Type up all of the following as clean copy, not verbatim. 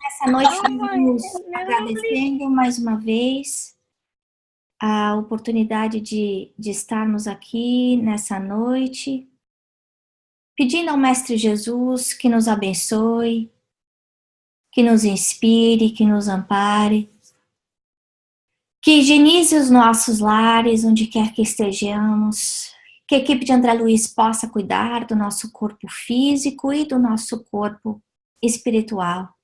Essa noite estamos agradecendo mais uma vez a oportunidade de estarmos aqui nessa noite, pedindo ao Mestre Jesus que nos abençoe, que nos inspire, que nos ampare, que higienize os nossos lares, onde quer que estejamos, que a equipe de André Luiz possa cuidar do nosso corpo físico e do nosso corpo espiritual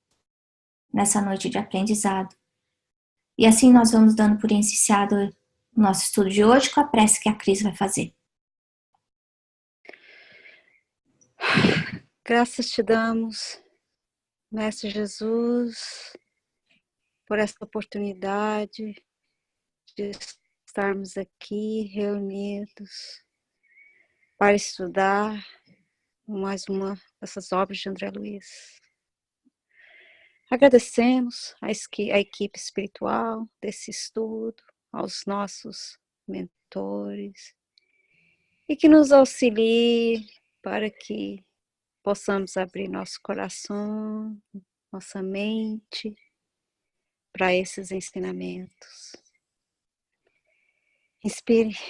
nessa noite de aprendizado. E assim nós vamos dando por iniciado o nosso estudo de hoje com a prece que a Cris vai fazer. Graças te damos, Mestre Jesus, por essa oportunidade de estarmos aqui reunidos para estudar mais uma dessas obras de André Luiz. Agradecemos a equipe espiritual desse estudo, aos nossos mentores, e que nos auxilie para que possamos abrir nosso coração, nossa mente para esses ensinamentos.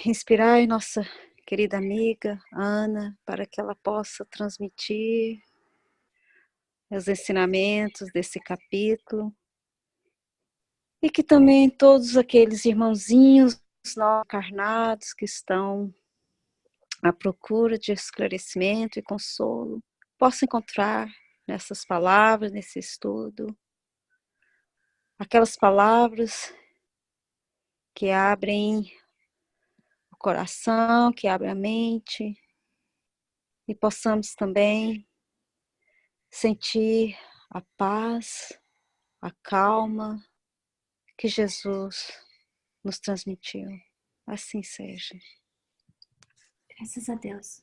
Inspirar nossa querida amiga Ana para que ela possa transmitir os ensinamentos desse capítulo e que também todos aqueles irmãozinhos não encarnados que estão à procura de esclarecimento e consolo possam encontrar nessas palavras, nesse estudo, aquelas palavras que abrem o coração, que abrem a mente, e possamos também sentir a paz, a calma que Jesus nos transmitiu. Assim seja. Graças a Deus.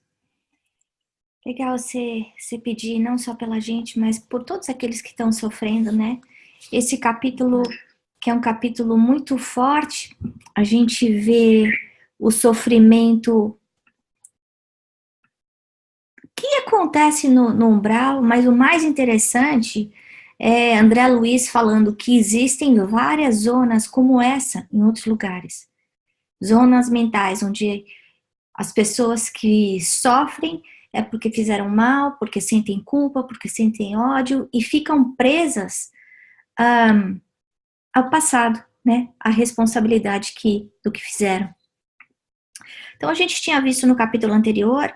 Legal você pedir não só pela gente, mas por todos aqueles que estão sofrendo, né? Esse capítulo, que é um capítulo muito forte, a gente vê o sofrimento que acontece no umbral, mas o mais interessante é André Luiz falando que existem várias zonas como essa em outros lugares. Zonas mentais, onde as pessoas que sofrem é porque fizeram mal, porque sentem culpa, porque sentem ódio e ficam presas ao passado, né? A responsabilidade do que fizeram. Então a gente tinha visto no capítulo anterior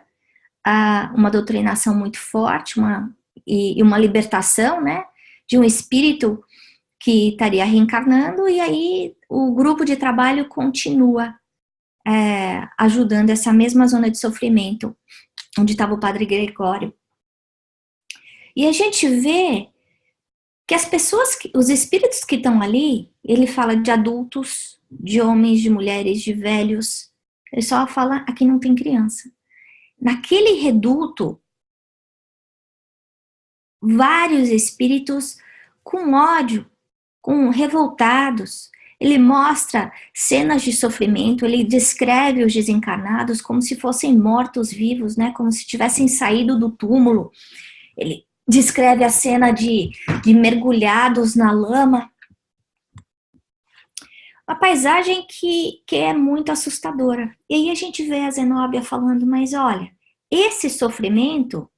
uma doutrinação muito forte, uma libertação, né? De um espírito que estaria reencarnando, e aí o grupo de trabalho continua ajudando essa mesma zona de sofrimento, onde estava o Padre Gregório. E a gente vê que as pessoas, os espíritos que estão ali, ele fala de adultos, de homens, de mulheres, de velhos, ele só fala, aqui não tem criança. Naquele reduto, vários espíritos com ódio, revoltados. Ele mostra cenas de sofrimento, ele descreve os desencarnados como se fossem mortos-vivos, né? Como se tivessem saído do túmulo. Ele descreve a cena de mergulhados na lama. Uma paisagem que é muito assustadora. E aí a gente vê a Zenóbia falando, mas olha, esse sofrimento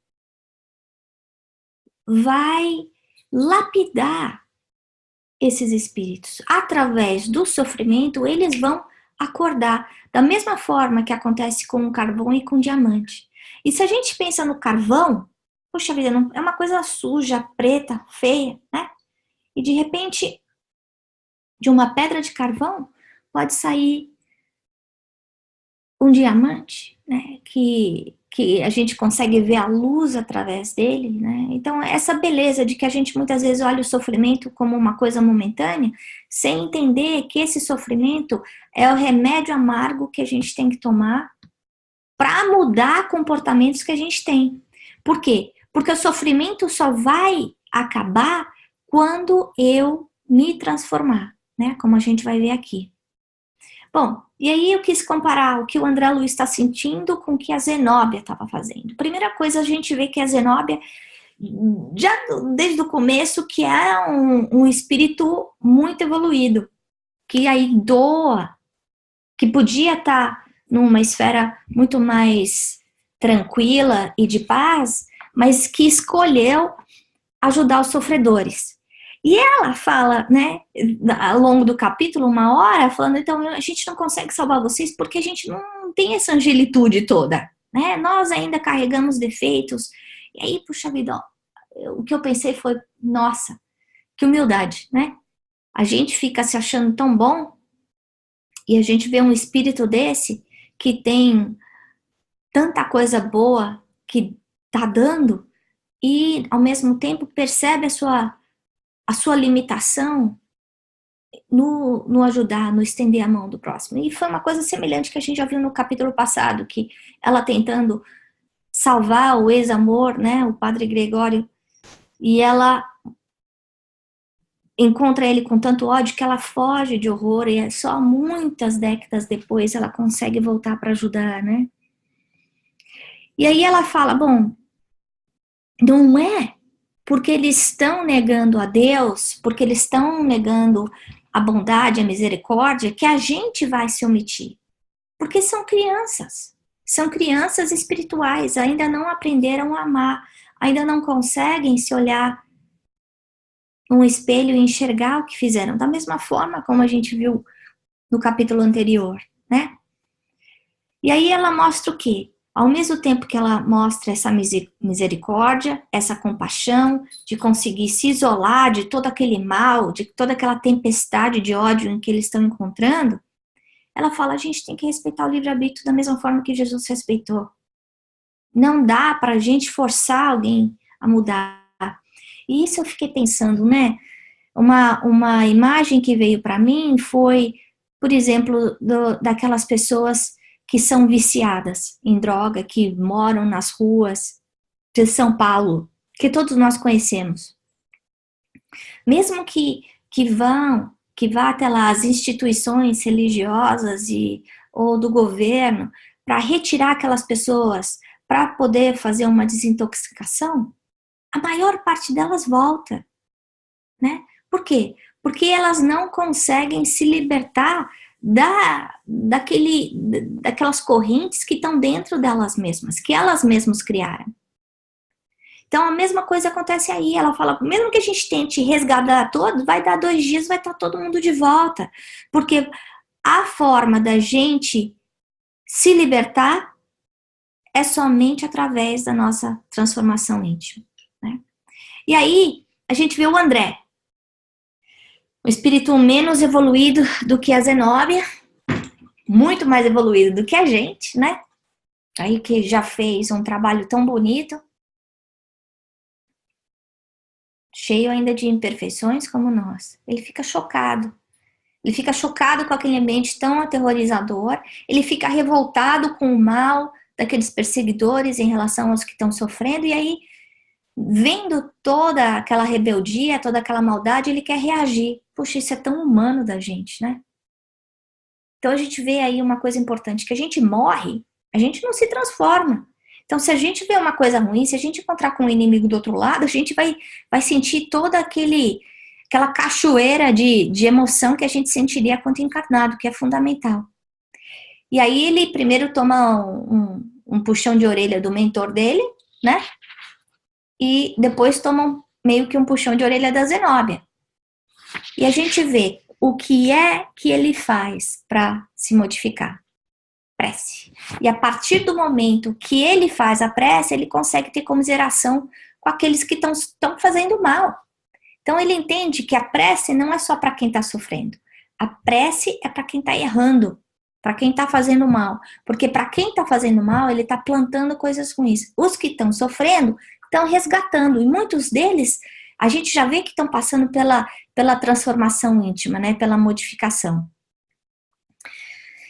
vai lapidar esses espíritos. Através do sofrimento, eles vão acordar. Da mesma forma que acontece com o carvão e com o diamante. E se a gente pensa no carvão, poxa vida, não, é uma coisa suja, preta, feia, né? E de repente, de uma pedra de carvão, pode sair um diamante, né? Que a gente consegue ver a luz através dele, né? Então, essa beleza de que a gente muitas vezes olha o sofrimento como uma coisa momentânea, sem entender que esse sofrimento é o remédio amargo que a gente tem que tomar para mudar comportamentos que a gente tem. Por quê? Porque o sofrimento só vai acabar quando eu me transformar, né? Como a gente vai ver aqui. Bom, e aí eu quis comparar o que o André Luiz está sentindo com o que a Zenóbia estava fazendo. Primeira coisa, a gente vê que a Zenóbia já desde o começo, que é um espírito muito evoluído, que aí doa, que podia estar numa esfera muito mais tranquila e de paz, mas que escolheu ajudar os sofredores. E ela fala, né, ao longo do capítulo, uma hora, falando, então, a gente não consegue salvar vocês porque a gente não tem essa angelitude toda, né? Nós ainda carregamos defeitos. E aí, puxa vida, ó, o que eu pensei foi, nossa, que humildade, né? A gente fica se achando tão bom e a gente vê um espírito desse que tem tanta coisa boa que tá dando e, ao mesmo tempo, percebe a sua limitação no ajudar, no estender a mão do próximo. E foi uma coisa semelhante que a gente já viu no capítulo passado, que ela tentando salvar o ex-amor, né, o padre Gregório, e ela encontra ele com tanto ódio que ela foge de horror e só muitas décadas depois ela consegue voltar para ajudar, né? E aí ela fala, bom, não é porque eles estão negando a Deus, porque eles estão negando a bondade, a misericórdia, que a gente vai se omitir. Porque são crianças espirituais, ainda não aprenderam a amar, ainda não conseguem se olhar num espelho e enxergar o que fizeram, da mesma forma como a gente viu no capítulo anterior, né? E aí ela mostra o quê? Ao mesmo tempo que ela mostra essa misericórdia, essa compaixão, de conseguir se isolar de todo aquele mal, de toda aquela tempestade de ódio em que eles estão encontrando, ela fala, a gente tem que respeitar o livre-arbítrio da mesma forma que Jesus respeitou. Não dá para a gente forçar alguém a mudar. E isso eu fiquei pensando, né? Uma imagem que veio para mim foi, por exemplo, daquelas pessoas que são viciadas em droga, que moram nas ruas de São Paulo, que todos nós conhecemos. Mesmo que vá até lá as instituições religiosas ou do governo para retirar aquelas pessoas, para poder fazer uma desintoxicação, a maior parte delas volta, né? Por quê? Porque elas não conseguem se libertar daquelas correntes que estão dentro delas mesmas, que elas mesmas criaram. Então, a mesma coisa acontece aí. Ela fala, mesmo que a gente tente resgatar todos, vai dar 2 dias, vai estar todo mundo de volta. Porque a forma da gente se libertar é somente através da nossa transformação íntima, né? E aí, a gente vê o André, um espírito menos evoluído do que a Zenóbia, muito mais evoluído do que a gente, né? Aí que já fez um trabalho tão bonito, cheio ainda de imperfeições como nós. Ele fica chocado. Ele fica chocado com aquele ambiente tão aterrorizador, ele fica revoltado com o mal daqueles perseguidores em relação aos que estão sofrendo, e aí, vendo toda aquela rebeldia, toda aquela maldade, ele quer reagir. Puxa, isso é tão humano da gente, né? Então a gente vê aí uma coisa importante, que a gente morre, a gente não se transforma. Então se a gente vê uma coisa ruim, se a gente encontrar com um inimigo do outro lado, a gente vai sentir toda aquela cachoeira de emoção que a gente sentiria quanto encarnado, que é fundamental. E aí ele primeiro toma um puxão de orelha do mentor dele, né? E depois toma meio que um puxão de orelha da Zenóbia. E a gente vê o que é que ele faz para se modificar. Prece. E a partir do momento que ele faz a prece, ele consegue ter comiseração com aqueles que estão fazendo mal. Então ele entende que a prece não é só para quem está sofrendo. A prece é para quem está errando, para quem está fazendo mal. Porque para quem está fazendo mal, ele está plantando coisas ruins. Os que estão sofrendo estão resgatando. E muitos deles, a gente já vê que estão passando pela transformação íntima, né? Pela modificação.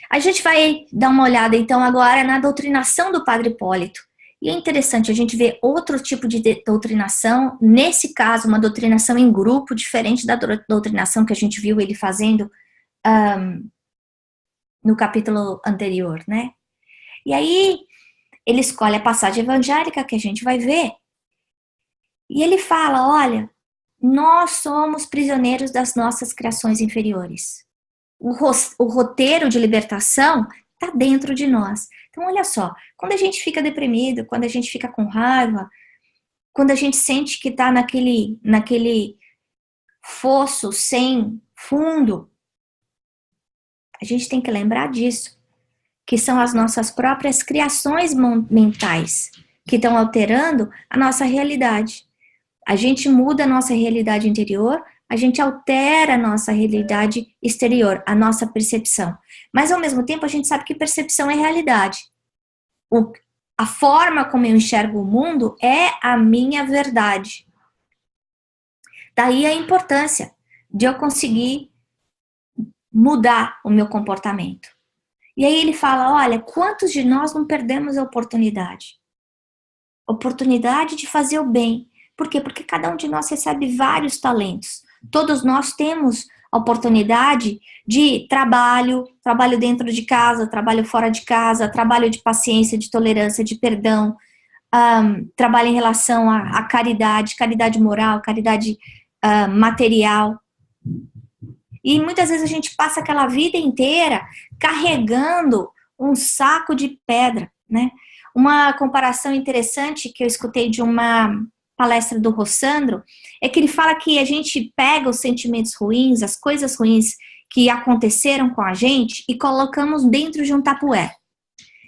A gente vai dar uma olhada, então, agora na doutrinação do Padre Hipólito. E é interessante a gente ver outro tipo de doutrinação, nesse caso, uma doutrinação em grupo, diferente da doutrinação que a gente viu ele fazendo no capítulo anterior, né? E aí, ele escolhe a passagem evangélica que a gente vai ver, E ele fala, olha, nós somos prisioneiros das nossas criações inferiores. O roteiro de libertação está dentro de nós. Então, olha só, quando a gente fica deprimido, quando a gente fica com raiva, quando a gente sente que está naquele fosso sem fundo, a gente tem que lembrar disso, que são as nossas próprias criações mentais que estão alterando a nossa realidade. A gente muda a nossa realidade interior, a gente altera a nossa realidade exterior, a nossa percepção. Mas, ao mesmo tempo, a gente sabe que percepção é realidade. A forma como eu enxergo o mundo é a minha verdade. Daí a importância de eu conseguir mudar o meu comportamento. E aí ele fala, olha, quantos de nós não perdemos a oportunidade? Oportunidade de fazer o bem. Por quê? Porque cada um de nós recebe vários talentos. Todos nós temos a oportunidade de trabalho dentro de casa, trabalho fora de casa, trabalho de paciência, de tolerância, de perdão, trabalho em relação à caridade moral, caridade material. E muitas vezes a gente passa aquela vida inteira carregando um saco de pedra, né? Uma comparação interessante que eu escutei de uma palestra do Rossandro é que ele fala que a gente pega os sentimentos ruins, as coisas ruins que aconteceram com a gente e colocamos dentro de um tapué.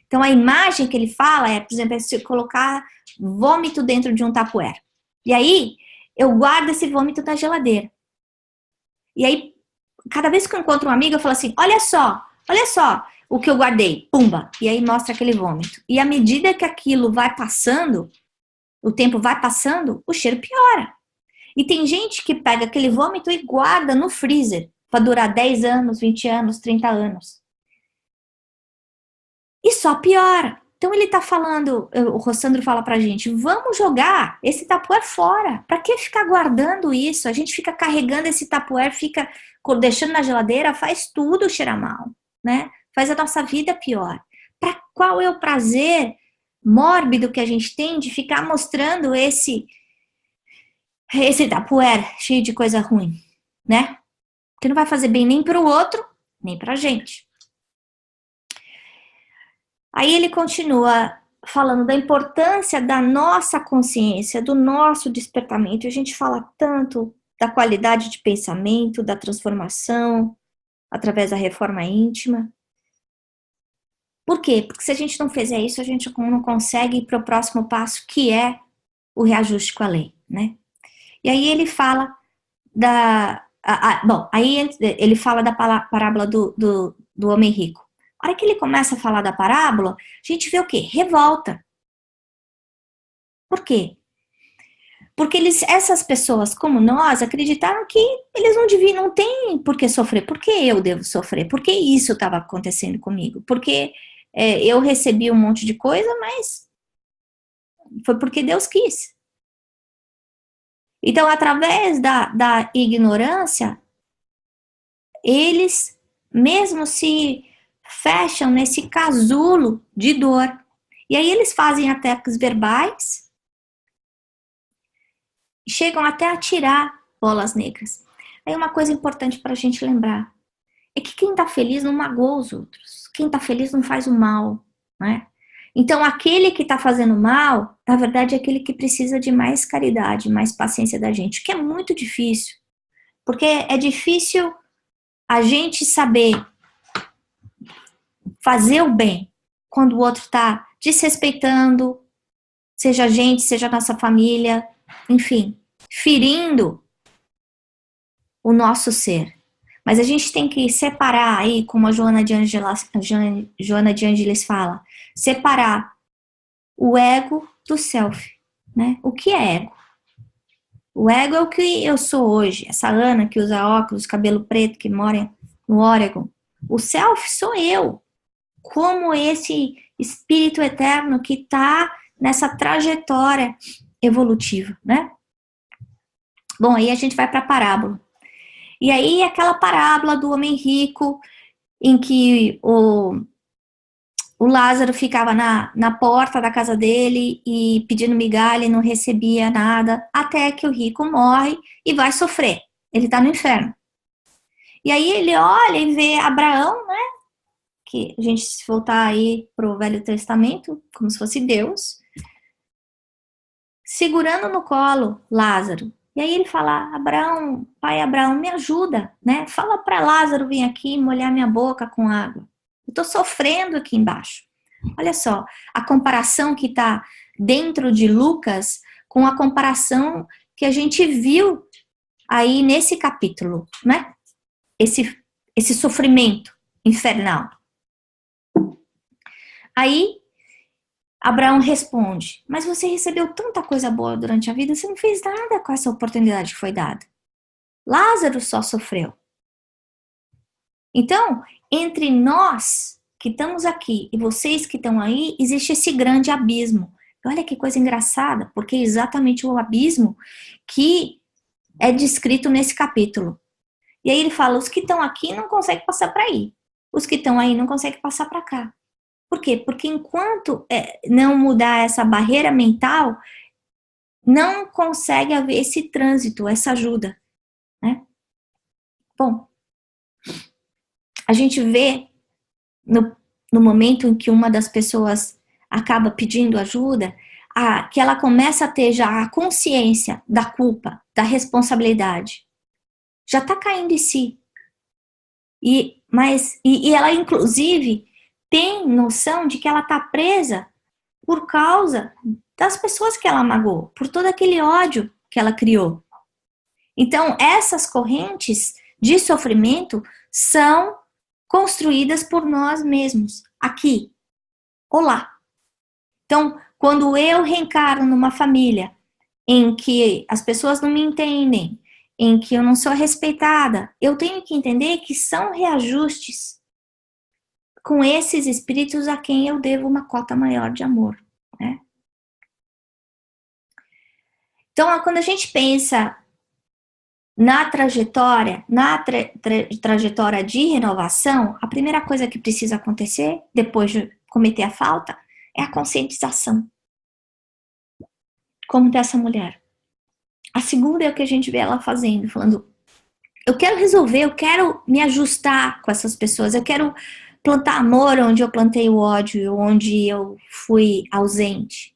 Então a imagem que ele fala é, por exemplo, se colocar vômito dentro de um tapué. E aí eu guardo esse vômito na geladeira. E aí cada vez que eu encontro um amigo eu falo assim, olha só o que eu guardei, pumba, e aí mostra aquele vômito. E à medida que aquilo vai passando, o tempo vai passando, o cheiro piora. E tem gente que pega aquele vômito e guarda no freezer para durar 10 anos, 20 anos, 30 anos. E só piora. Então ele tá falando, o Rossandro fala pra gente, vamos jogar esse tapué fora. Pra que ficar guardando isso? A gente fica carregando esse tapué, fica deixando na geladeira, faz tudo cheirar mal, né? Faz a nossa vida pior. Pra qual é o prazer mórbido que a gente tem de ficar mostrando esse tapué cheio de coisa ruim, né? Que não vai fazer bem nem pro outro, nem pra gente. Aí ele continua falando da importância da nossa consciência, do nosso despertamento. E a gente fala tanto da qualidade de pensamento, da transformação, através da reforma íntima. Por quê? Porque se a gente não fizer isso, a gente não consegue ir para o próximo passo, que é o reajuste com a lei, né? E aí ele fala aí ele fala da parábola do homem rico. A hora que ele começa a falar da parábola, a gente vê o quê? Revolta. Por quê? Porque essas pessoas como nós acreditaram que eles não têm por que sofrer. Por que eu devo sofrer? Por que isso estava acontecendo comigo? Porque eu recebi um monte de coisa, mas foi porque Deus quis. Então, através da ignorância, eles mesmo se fecham nesse casulo de dor. E aí eles fazem ataques verbais, chegam até a tirar bolas negras. Aí uma coisa importante para a gente lembrar é que quem está feliz não magoa os outros. Quem está feliz não faz o mal, né? Então aquele que está fazendo mal, na verdade é aquele que precisa de mais caridade, mais paciência da gente, que é muito difícil. Porque é difícil a gente saber fazer o bem quando o outro está desrespeitando, seja a gente, seja a nossa família, enfim, ferindo o nosso ser. Mas a gente tem que separar aí, como a Joana de Ângeles fala, separar o ego do self, né? O que é ego? O ego é o que eu sou hoje, essa Ana que usa óculos, cabelo preto, que mora no Oregon. O self sou eu, como esse espírito eterno que está nessa trajetória evolutiva, né? Bom, aí a gente vai para a parábola. E aí aquela parábola do homem rico, em que o o Lázaro ficava na porta da casa dele e pedindo migalha e não recebia nada, até que o rico morre e vai sofrer. Ele está no inferno. E aí ele olha e vê Abraão, né? Que a gente, se voltar aí para o Velho Testamento, como se fosse Deus, segurando no colo Lázaro. E aí ele fala, Abraão, pai Abraão, me ajuda, né? Fala para Lázaro vir aqui molhar minha boca com água. Eu estou sofrendo aqui embaixo. Olha só, a comparação que está dentro de Lucas com a comparação que a gente viu aí nesse capítulo, né? Esse sofrimento infernal. Aí Abraão responde, mas você recebeu tanta coisa boa durante a vida, você não fez nada com essa oportunidade que foi dada. Lázaro só sofreu. Então, entre nós que estamos aqui e vocês que estão aí, existe esse grande abismo. E olha que coisa engraçada, porque é exatamente o abismo que é descrito nesse capítulo. E aí ele fala, os que estão aqui não conseguem passar para aí. Os que estão aí não conseguem passar para cá. Por quê? Porque enquanto não mudar essa barreira mental, não consegue haver esse trânsito, essa ajuda, né? Bom, a gente vê no momento em que uma das pessoas acaba pedindo ajuda, que ela começa a ter já a consciência da culpa, da responsabilidade. Já está caindo em si. E ela, inclusive, tem noção de que ela está presa por causa das pessoas que ela magoou, por todo aquele ódio que ela criou. Então, essas correntes de sofrimento são construídas por nós mesmos, aqui ou lá. Então, quando eu reencarno numa família em que as pessoas não me entendem, em que eu não sou respeitada, eu tenho que entender que são reajustes com esses espíritos a quem eu devo uma cota maior de amor, né? Então, quando a gente pensa na trajetória, trajetória de renovação, a primeira coisa que precisa acontecer, depois de cometer a falta, é a conscientização. Como dessa mulher. A segunda é o que a gente vê ela fazendo, falando, eu quero resolver, eu quero me ajustar com essas pessoas, eu quero plantar amor onde eu plantei o ódio, onde eu fui ausente.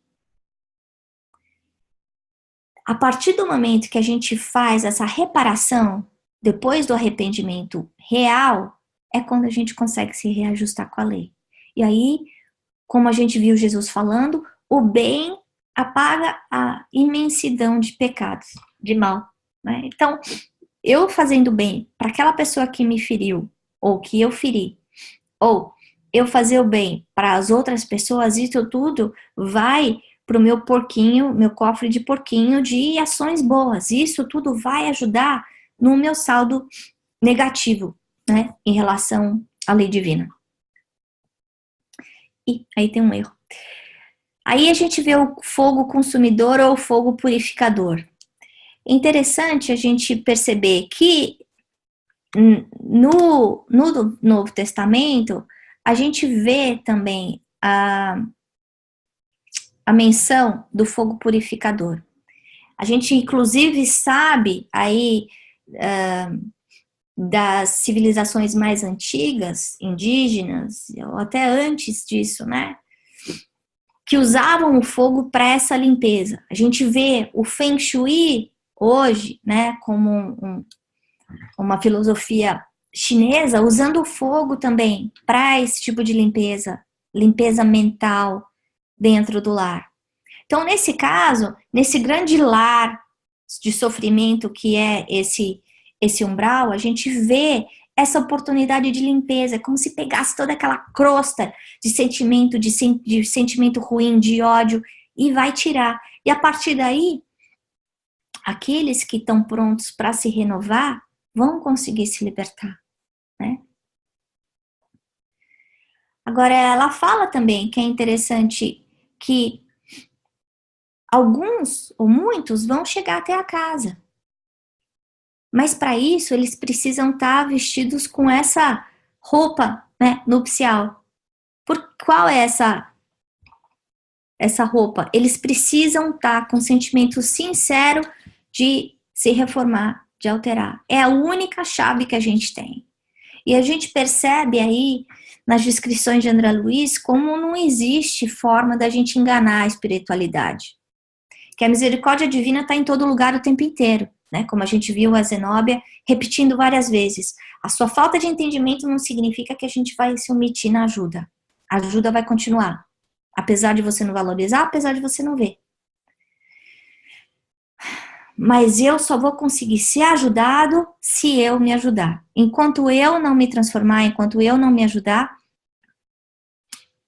A partir do momento que a gente faz essa reparação, depois do arrependimento real, é quando a gente consegue se reajustar com a lei. E aí, como a gente viu Jesus falando, o bem apaga a imensidão de pecados, de mal, né? Então, eu fazendo bem para aquela pessoa que me feriu, ou que eu feri, ou eu fazer o bem para as outras pessoas, isso tudo vai para o meu porquinho, meu cofre de porquinho de ações boas. Isso tudo vai ajudar no meu saldo negativo, né, em relação à lei divina. E aí tem um erro. Aí a gente vê o fogo consumidor ou o fogo purificador. É interessante a gente perceber que no Novo Testamento a gente vê também a menção do fogo purificador. A gente, inclusive, sabe aí das civilizações mais antigas, indígenas, ou até antes disso, né? Que usavam o fogo para essa limpeza. A gente vê o Feng Shui hoje, né, como uma filosofia chinesa, usando o fogo também para esse tipo de limpeza, limpeza mental dentro do lar. Então, nesse caso, nesse grande lar de sofrimento que é esse umbral, a gente vê essa oportunidade de limpeza, como se pegasse toda aquela crosta de sentimento, de sentimento ruim, de ódio, e vai tirar. E a partir daí, aqueles que estão prontos para se renovar, vão conseguir se libertar, né? Agora, ela fala também que é interessante que alguns ou muitos vão chegar até a casa. Mas para isso, eles precisam estar vestidos com essa roupa, né, nupcial. Qual é essa roupa? Eles precisam estar com sentimento sincero de se reformar, de alterar. É a única chave que a gente tem. E a gente percebe aí, nas descrições de André Luiz, como não existe forma da gente enganar a espiritualidade. Que a misericórdia divina está em todo lugar o tempo inteiro, né? Como a gente viu a Zenóbia repetindo várias vezes. A sua falta de entendimento não significa que a gente vai se omitir na ajuda. A ajuda vai continuar. Apesar de você não valorizar, apesar de você não ver. Mas eu só vou conseguir ser ajudado se eu me ajudar. Enquanto eu não me transformar, enquanto eu não me ajudar,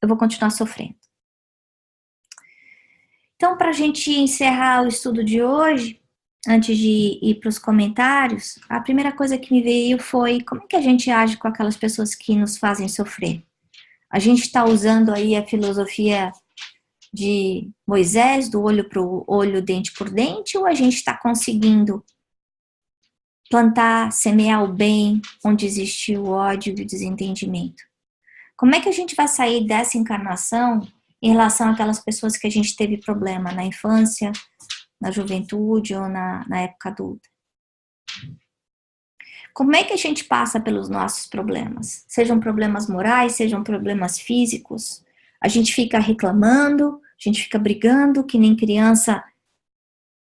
eu vou continuar sofrendo. Então, para a gente encerrar o estudo de hoje, antes de ir para os comentários, a primeira coisa que me veio foi como é que a gente age com aquelas pessoas que nos fazem sofrer? A gente está usando aí a filosofia de Moisés, do olho para o olho, dente por dente, ou a gente está conseguindo plantar, semear o bem onde existe o ódio e o desentendimento? Como é que a gente vai sair dessa encarnação em relação àquelas pessoas que a gente teve problema na infância, na juventude ou na época adulta? Como é que a gente passa pelos nossos problemas? Sejam problemas morais, sejam problemas físicos. A gente fica reclamando, a gente fica brigando, que nem criança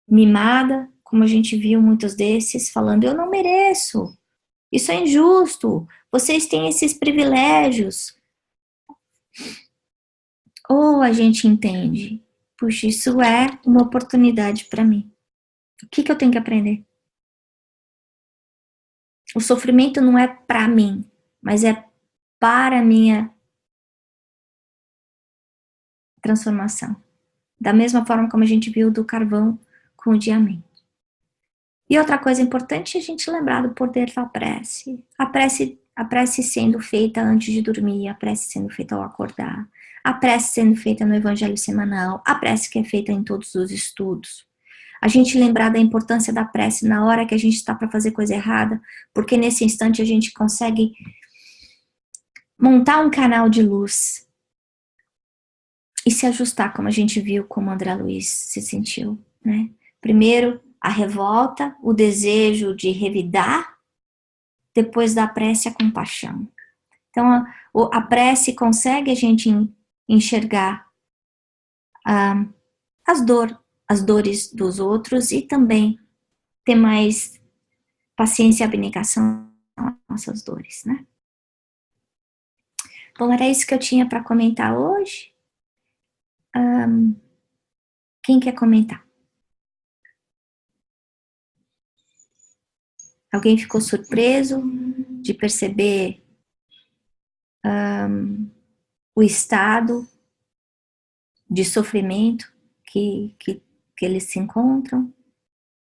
mimada, como a gente viu muitos desses, falando, eu não mereço, isso é injusto, vocês têm esses privilégios. Ou a gente entende, puxa, isso é uma oportunidade para mim. O que eu tenho que aprender? O sofrimento não é para mim, mas é para a minha transformação. Da mesma forma como a gente viu do carvão com o diamante. E outra coisa importante é a gente lembrar do poder da prece. A prece sendo feita antes de dormir, a prece sendo feita ao acordar, a prece sendo feita no evangelho semanal, a prece que é feita em todos os estudos. A gente lembrar da importância da prece na hora que a gente está para fazer coisa errada, porque nesse instante a gente consegue montar um canal de luz e se ajustar, como a gente viu como André Luiz se sentiu, né? Primeiro, a revolta, o desejo de revidar, depois da prece, a compaixão. Então, a prece consegue a gente enxergar as dores dos outros e também ter mais paciência e abnegação com nossas dores, né? Bom, era isso que eu tinha para comentar hoje. Quem quer comentar? Alguém ficou surpreso de perceber o estado de sofrimento que eles se encontram?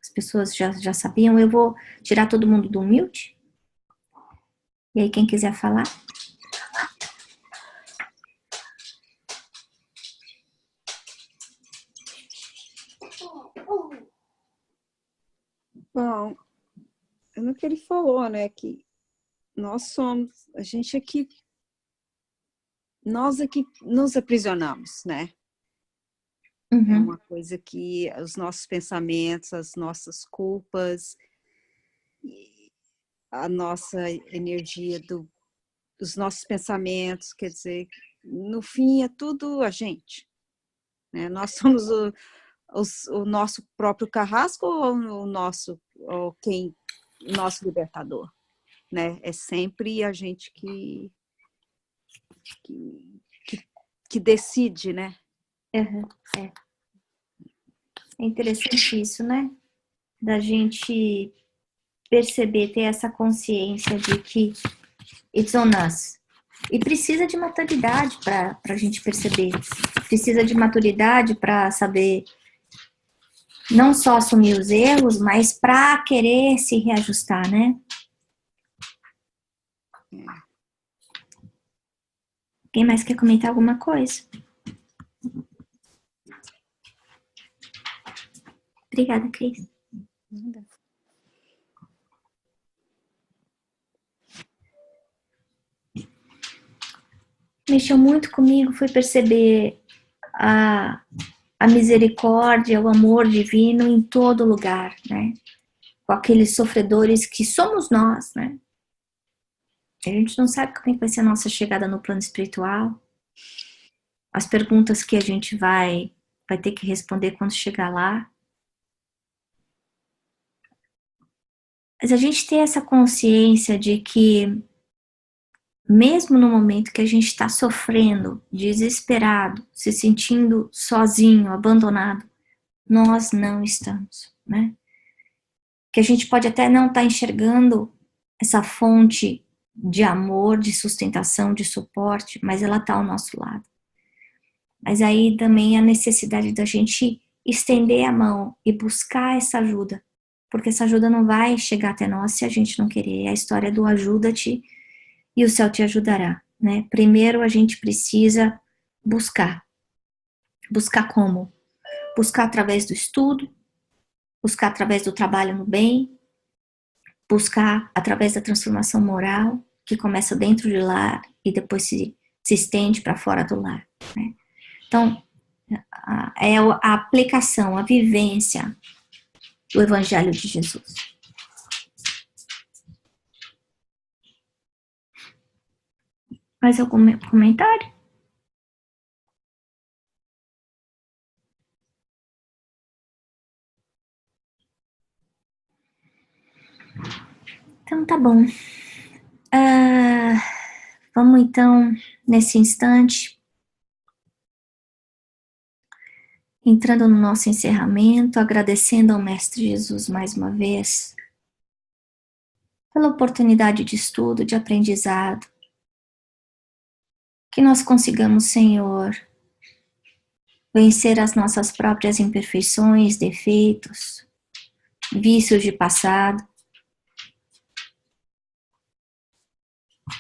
As pessoas já sabiam. Eu vou tirar todo mundo do mute. E aí, quem quiser falar? Bom, no que ele falou, né, que nós somos, nós aqui nos aprisionamos, né? Uhum. É uma coisa que os nossos pensamentos, as nossas culpas, a nossa energia dos nossos pensamentos, quer dizer, no fim é tudo a gente, né? Nós somos o nosso próprio carrasco ou o nosso libertador, né? É sempre a gente que decide, né? Uhum. É interessante isso, né? Da gente perceber, ter essa consciência de que it's on us. E precisa de maturidade para a gente perceber. Precisa de maturidade para saber não só assumir os erros, mas para querer se reajustar, né? Quem mais quer comentar alguma coisa? Obrigada, Cris. mexeu muito comigo foi perceber a misericórdia, o amor divino em todo lugar, né? Com aqueles sofredores que somos nós, né? A gente não sabe como é que vai ser a nossa chegada no plano espiritual, as perguntas que a gente vai ter que responder quando chegar lá. Mas a gente ter essa consciência de que, mesmo no momento que a gente está sofrendo, desesperado, se sentindo sozinho, abandonado, nós não estamos, né? Que a gente pode até não estar enxergando essa fonte de amor, de sustentação, de suporte, mas ela está ao nosso lado. Mas aí também a necessidade da gente estender a mão e buscar essa ajuda, porque essa ajuda não vai chegar até nós se a gente não querer. É a história do ajuda-te e o céu te ajudará, né? Primeiro a gente precisa buscar. Buscar como? Buscar através do estudo, buscar através do trabalho no bem, buscar através da transformação moral, que começa dentro de lá e depois se estende para fora do lar, né? Então, é a aplicação, a vivência do Evangelho de Jesus. Mais algum comentário? Então, tá bom. Vamos então, nesse instante, entrando no nosso encerramento, agradecendo ao Mestre Jesus mais uma vez pela oportunidade de estudo, de aprendizado, que nós consigamos, Senhor, vencer as nossas próprias imperfeições, defeitos, vícios de passado,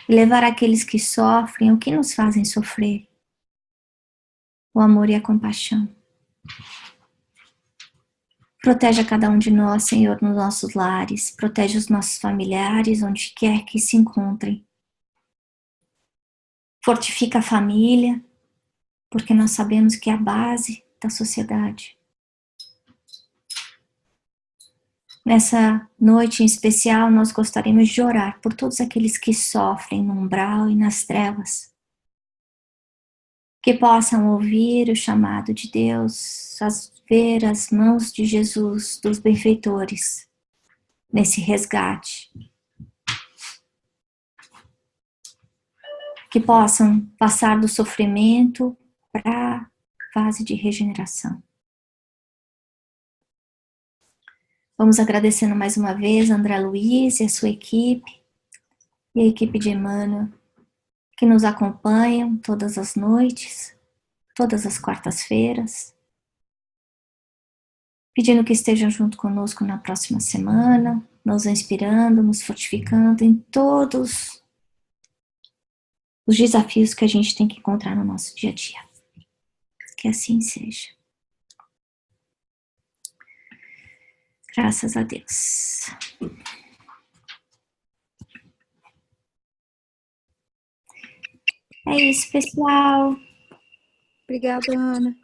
e levar aqueles que sofrem o que nos fazem sofrer, o amor e a compaixão. Protege a cada um de nós, Senhor, nos nossos lares, protege os nossos familiares, onde quer que se encontrem. Fortifica a família, porque nós sabemos que é a base da sociedade. Nessa noite em especial, nós gostaríamos de orar por todos aqueles que sofrem no umbral e nas trevas, que possam ouvir o chamado de Deus, ver as mãos de Jesus, dos benfeitores, nesse resgate. Que possam passar do sofrimento para a fase de regeneração. Vamos agradecendo mais uma vez a André Luiz e a sua equipe, e a equipe de Emmanuel, que nos acompanham todas as noites, todas as quartas-feiras, pedindo que estejam junto conosco na próxima semana, nos inspirando, nos fortificando em todos os desafios que a gente tem que encontrar no nosso dia a dia. Que assim seja. Graças a Deus. É isso, pessoal. Obrigada, Ana.